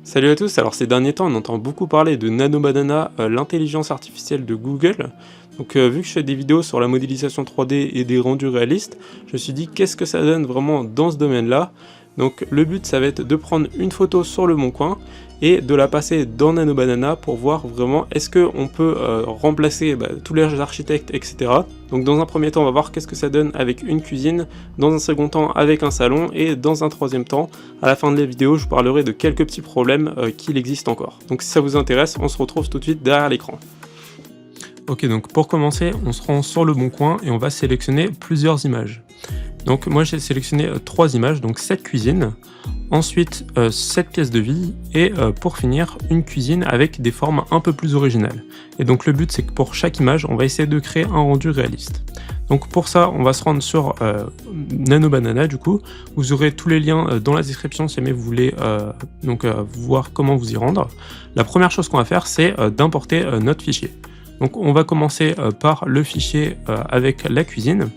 Salut à tous, alors ces derniers temps on entend beaucoup parler de Nano Banana, l'intelligence artificielle de Google. Donc vu que je fais des vidéos sur la modélisation 3D et des rendus réalistes, je me suis dit qu'est-ce que ça donne vraiment dans ce domaine-là. Donc le but ça va être de prendre une photo sur le bon coin et de la passer dans Nano Banana pour voir vraiment est-ce qu'on peut remplacer tous les architectes, etc. Donc dans un premier temps on va voir qu'est-ce que ça donne avec une cuisine, dans un second temps avec un salon, et dans un troisième temps, à la fin de la vidéo, je vous parlerai de quelques petits problèmes qu'il existe encore. Donc si ça vous intéresse, on se retrouve tout de suite derrière l'écran. Ok, donc pour commencer, on se rend sur le bon coin et on va sélectionner plusieurs images. Donc moi j'ai sélectionné 3 images, donc 7 cuisines, ensuite 7 pièces de vie, et pour finir une cuisine avec des formes un peu plus originales. Et donc le but c'est que pour chaque image, on va essayer de créer un rendu réaliste. Donc pour ça, on va se rendre sur Nano Banana du coup. Vous aurez tous les liens dans la description si jamais vous voulez voir comment vous y rendre. La première chose qu'on va faire, c'est d'importer notre fichier. Donc on va commencer par le fichier avec la cuisine.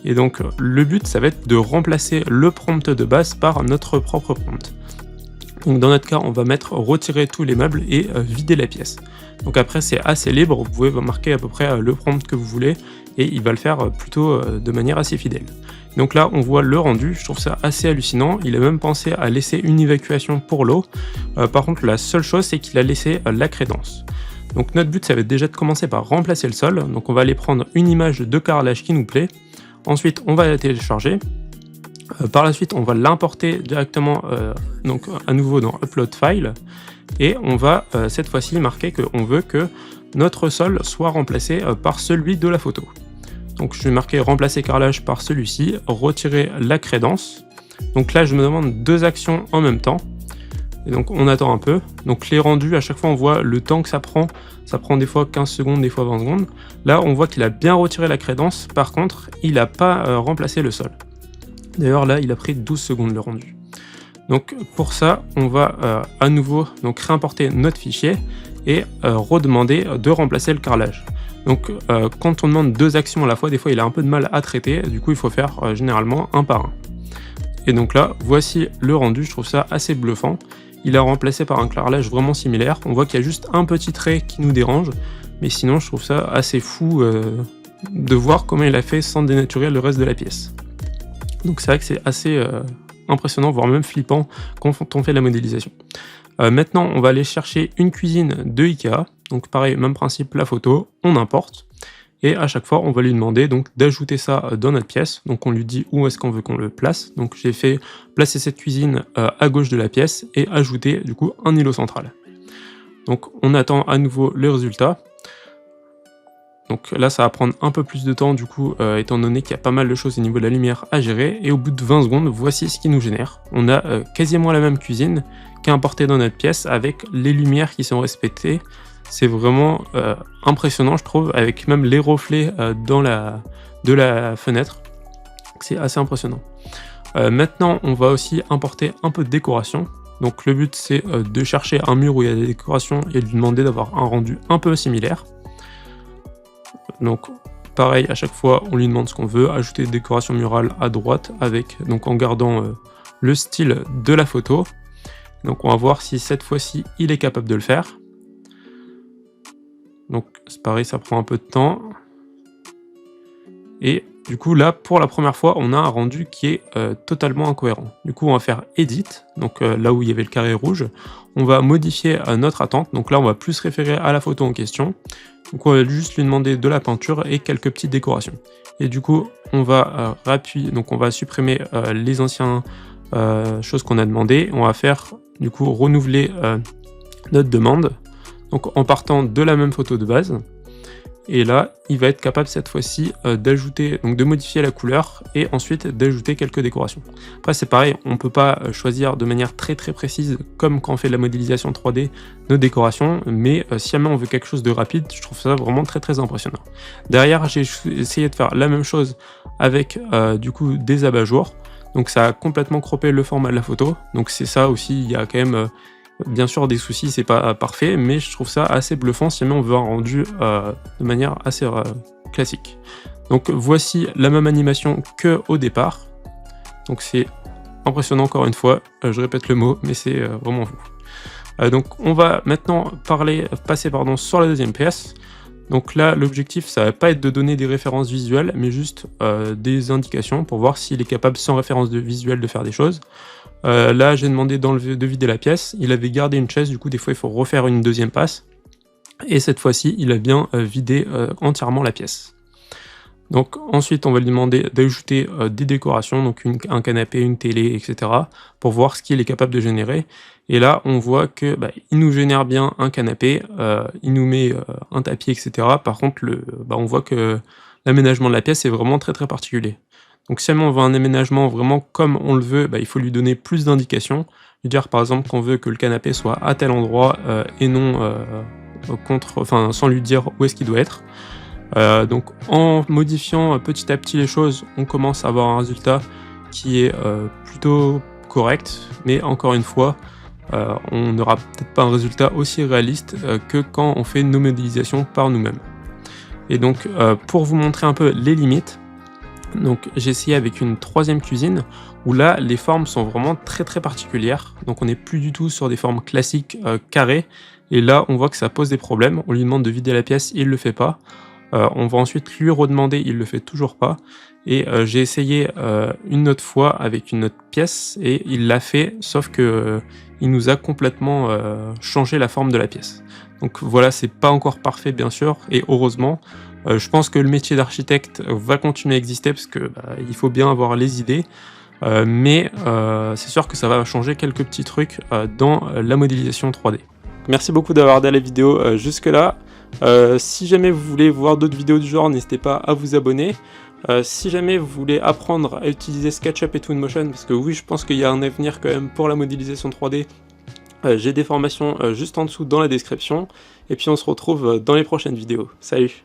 Et donc le but ça va être de remplacer le prompt de base par notre propre prompt. Donc dans notre cas on va mettre retirer tous les meubles et vider la pièce. Donc après c'est assez libre, vous pouvez marquer à peu près le prompt que vous voulez et il va le faire plutôt de manière assez fidèle. Donc là on voit le rendu, je trouve ça assez hallucinant, il a même pensé à laisser une évacuation pour l'eau. Par contre la seule chose c'est qu'il a laissé la crédence. Donc notre but ça va être déjà de commencer par remplacer le sol, donc on va aller prendre une image de carrelage qui nous plaît. Ensuite, on va la télécharger. Par la suite, on va l'importer directement donc à nouveau dans Upload File. Et on va cette fois-ci marquer qu'on veut que notre sol soit remplacé par celui de la photo. Donc je vais marquer remplacer carrelage par celui-ci, retirer la crédence. Donc là, je me demande 2 actions en même temps. Et donc on attend un peu. Donc les rendus, à chaque fois on voit le temps que ça prend. Ça prend des fois 15 secondes, des fois 20 secondes. Là on voit qu'il a bien retiré la crédence. Par contre, il n'a pas remplacé le sol. D'ailleurs là il a pris 12 secondes le rendu. Donc pour ça, on va à nouveau donc réimporter notre fichier et redemander de remplacer le carrelage. Donc quand on demande 2 actions à la fois, des fois il a un peu de mal à traiter. Du coup il faut faire généralement un par un. Et donc là, voici le rendu, je trouve ça assez bluffant. Il a remplacé par un carrelage vraiment similaire. On voit qu'il y a juste un petit trait qui nous dérange, mais sinon je trouve ça assez fou de voir comment il a fait sans dénaturer le reste de la pièce. Donc c'est vrai que c'est assez impressionnant, voire même flippant quand on fait la modélisation. Maintenant, on va aller chercher une cuisine de Ikea. Donc pareil, même principe, la photo, on importe. Et à chaque fois, on va lui demander donc d'ajouter ça dans notre pièce. Donc on lui dit où est-ce qu'on veut qu'on le place. Donc j'ai fait placer cette cuisine à gauche de la pièce et ajouter du coup un îlot central. Donc on attend à nouveau le résultat. Donc là ça va prendre un peu plus de temps du coup étant donné qu'il y a pas mal de choses au niveau de la lumière à gérer. Et au bout de 20 secondes, voici ce qui nous génère. On a quasiment la même cuisine qu'importée dans notre pièce avec les lumières qui sont respectées. C'est vraiment impressionnant je trouve, avec même les reflets de la fenêtre. C'est assez impressionnant. Maintenant on va aussi importer un peu de décoration. Donc le but c'est de chercher un mur où il y a des décorations et de lui demander d'avoir un rendu un peu similaire. Donc pareil, à chaque fois on lui demande ce qu'on veut, ajouter des décorations murales à droite avec, donc en gardant le style de la photo. Donc on va voir si cette fois-ci il est capable de le faire. Donc c'est pareil, ça prend un peu de temps. Et du coup là, pour la première fois, on a un rendu qui est totalement incohérent. Du coup on va faire Edit, donc là où il y avait le carré rouge. On va modifier notre attente, donc là on va plus se référer à la photo en question. Donc on va juste lui demander de la peinture et quelques petites décorations. Et du coup on va donc on va supprimer les anciennes choses qu'on a demandé. On va faire du coup renouveler notre demande. Donc en partant de la même photo de base, et là il va être capable cette fois-ci d'ajouter, donc de modifier la couleur et ensuite d'ajouter quelques décorations. Après c'est pareil, on peut pas choisir de manière très précise comme quand on fait de la modélisation 3D nos décorations, mais si jamais on veut quelque chose de rapide, je trouve ça vraiment très impressionnant. Derrière j'ai essayé de faire la même chose avec du coup des abat-jours, donc ça a complètement croppé le format de la photo, donc c'est ça aussi, il y a quand même bien sûr des soucis, c'est pas parfait, mais je trouve ça assez bluffant si jamais on veut un rendu de manière assez classique. Donc voici la même animation que au départ. Donc c'est impressionnant encore une fois, je répète le mot, mais c'est vraiment fou. Donc on va maintenant passer sur la deuxième pièce. Donc là, l'objectif, ça va pas être de donner des références visuelles, mais juste des indications pour voir s'il est capable, sans référence visuelle, de faire des choses. Là, j'ai demandé de vider la pièce. Il avait gardé une chaise, du coup, des fois, il faut refaire une deuxième passe. Et cette fois-ci, il a bien vidé entièrement la pièce. Donc ensuite, on va lui demander d'ajouter des décorations, donc un canapé, une télé, etc. pour voir ce qu'il est capable de générer. Et là, on voit que il nous génère bien un canapé, il nous met un tapis, etc. Par contre, on voit que l'aménagement de la pièce est vraiment très très particulier. Donc si on veut un aménagement vraiment comme on le veut, il faut lui donner plus d'indications. Lui dire par exemple qu'on veut que le canapé soit à tel endroit et non sans lui dire où est-ce qu'il doit être. Donc en modifiant petit à petit les choses, on commence à avoir un résultat qui est plutôt correct, mais encore une fois, on n'aura peut-être pas un résultat aussi réaliste que quand on fait nos modélisations par nous-mêmes. Et donc pour vous montrer un peu les limites, donc j'ai essayé avec une troisième cuisine où là les formes sont vraiment très très particulières, donc on n'est plus du tout sur des formes classiques carrées, et là on voit que ça pose des problèmes. On lui demande de vider la pièce, il le fait pas. On va ensuite lui redemander, il le fait toujours pas, et j'ai essayé une autre fois avec une autre pièce et il l'a fait, sauf que il nous a complètement changé la forme de la pièce. Donc voilà, c'est pas encore parfait bien sûr, et heureusement. Je pense que le métier d'architecte va continuer à exister parce que il faut bien avoir les idées, mais c'est sûr que ça va changer quelques petits trucs dans la modélisation 3D. Merci beaucoup d'avoir regardé la vidéo jusque là. Si jamais vous voulez voir d'autres vidéos du genre, n'hésitez pas à vous abonner. Si jamais vous voulez apprendre à utiliser SketchUp et Twinmotion, parce que oui, je pense qu'il y a un avenir quand même pour la modélisation 3D, j'ai des formations juste en dessous dans la description, et puis on se retrouve dans les prochaines vidéos. Salut!